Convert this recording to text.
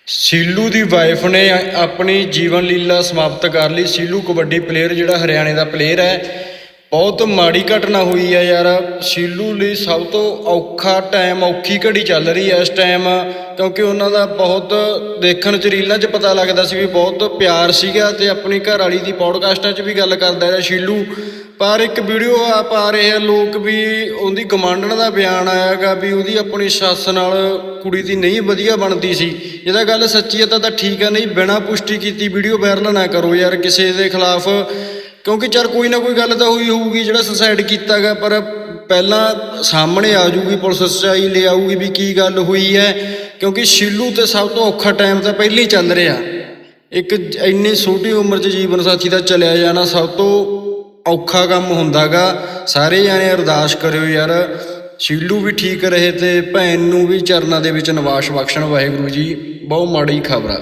ਸੀਲੂ ਦੀ wife ਨੇ ਆਪਣੀ ਜੀਵਨ ਲੀਲਾ ਸਮਾਪਤ ਕਰ ਲਈ। ਸੀਲੂ ਕਬੱਡੀ ਪਲੇਅਰ ਜਿਹੜਾ ਹਰਿਆਣੇ ਦਾ ਪਲੇਅਰ ਹੈ, ਬਹੁਤ ਮਾੜੀ ਘਟਨਾ ਹੋਈ ਹੈ ਯਾਰ। ਸੀਲੂ ਲਈ ਸਭ ਤੋਂ ਔਖਾ ਟਾਈਮ, ਔਖੀ ਘੜੀ ਚੱਲ ਰਹੀ ਹੈ ਇਸ ਟਾਈਮ, ਕਿਉਂਕਿ ਉਹਨਾਂ ਦਾ ਬਹੁਤ ਦੇਖਣ 'ਚ ਰੀਲਾਂ 'ਚ ਪਤਾ ਲੱਗਦਾ ਸੀ ਵੀ ਬਹੁਤ ਪਿਆਰ ਸੀਗਾ, ਅਤੇ ਆਪਣੀ ਘਰ ਵਾਲੀ ਦੀ ਪੋਡਕਾਸਟਾਂ 'ਚ ਵੀ ਗੱਲ ਕਰਦਾ ਰਿਹਾ ਸੀਲੂ। ਪਰ ਇੱਕ ਵੀਡੀਓ ਆਪ ਆ ਰਹੇ ਆ ਲੋਕ ਵੀ ਉਹਦੀ ਗਮਾਂਡਣ ਦਾ ਬਿਆਨ ਆਇਆ ਗਾ ਵੀ ਉਹਦੀ ਆਪਣੀ ਸੱਸ ਨਾਲ ਕੁੜੀ ਦੀ ਨਹੀਂ ਵਧੀਆ ਬਣਦੀ ਸੀ। ਜਿਹਦਾ ਗੱਲ ਸੱਚੀ ਹੈ ਤਾਂ ਠੀਕ ਹੈ, ਨਹੀਂ ਬਿਨਾਂ ਪੁਸ਼ਟੀ ਕੀਤੀ ਵੀਡੀਓ ਵਾਇਰਲ ਨਾ ਕਰੋ ਯਾਰ ਕਿਸੇ ਦੇ ਖਿਲਾਫ, ਕਿਉਂਕਿ ਚੱਲ ਕੋਈ ਨਾ ਕੋਈ ਗੱਲ ਤਾਂ ਹੋਈ ਹੋਊਗੀ ਜਿਹੜਾ ਸੁਸਾਈਡ ਕੀਤਾ ਗਾ, ਪਰ ਪਹਿਲਾਂ ਸਾਹਮਣੇ ਆ ਜੂਗੀ, ਪੁਲਿਸ ਸੱਚਾਈ ਲੈ ਆਊਗੀ ਵੀ ਕੀ ਗੱਲ ਹੋਈ ਹੈ। ਕਿਉਂਕਿ ਸੀਲੂ ਤੇ ਸਭ ਤੋਂ ਔਖਾ ਟਾਈਮ ਤਾਂ ਪਹਿਲਾਂ ਹੀ ਚੱਲ ਰਿਹਾ। ਇੱਕ ਇੰਨੀ ਛੋਟੀ ਉਮਰ 'ਚ ਜੀਵਨ ਸਾਥੀ ਦਾ ਚਲਿਆ ਜਾਣਾ ਸਭ ਤੋਂ ਔਖਾ ਕੰਮ ਹੁੰਦਾ ਗਾ। ਸਾਰੇ ਜਾਣੇ ਅਰਦਾਸ ਕਰਿਓ ਯਾਰ ਸੀਲੂ ਵੀ ਠੀਕ ਰਹੇ ਤੇ ਭੈਣ ਨੂੰ ਵੀ ਚਰਨਾਂ ਦੇ ਵਿੱਚ ਨਿਵਾਸ ਬਖਸ਼ਣ ਵਾਹਿਗੁਰੂ ਜੀ। ਬਹੁਤ ਮਾੜੀ ਖਬਰ ਆ।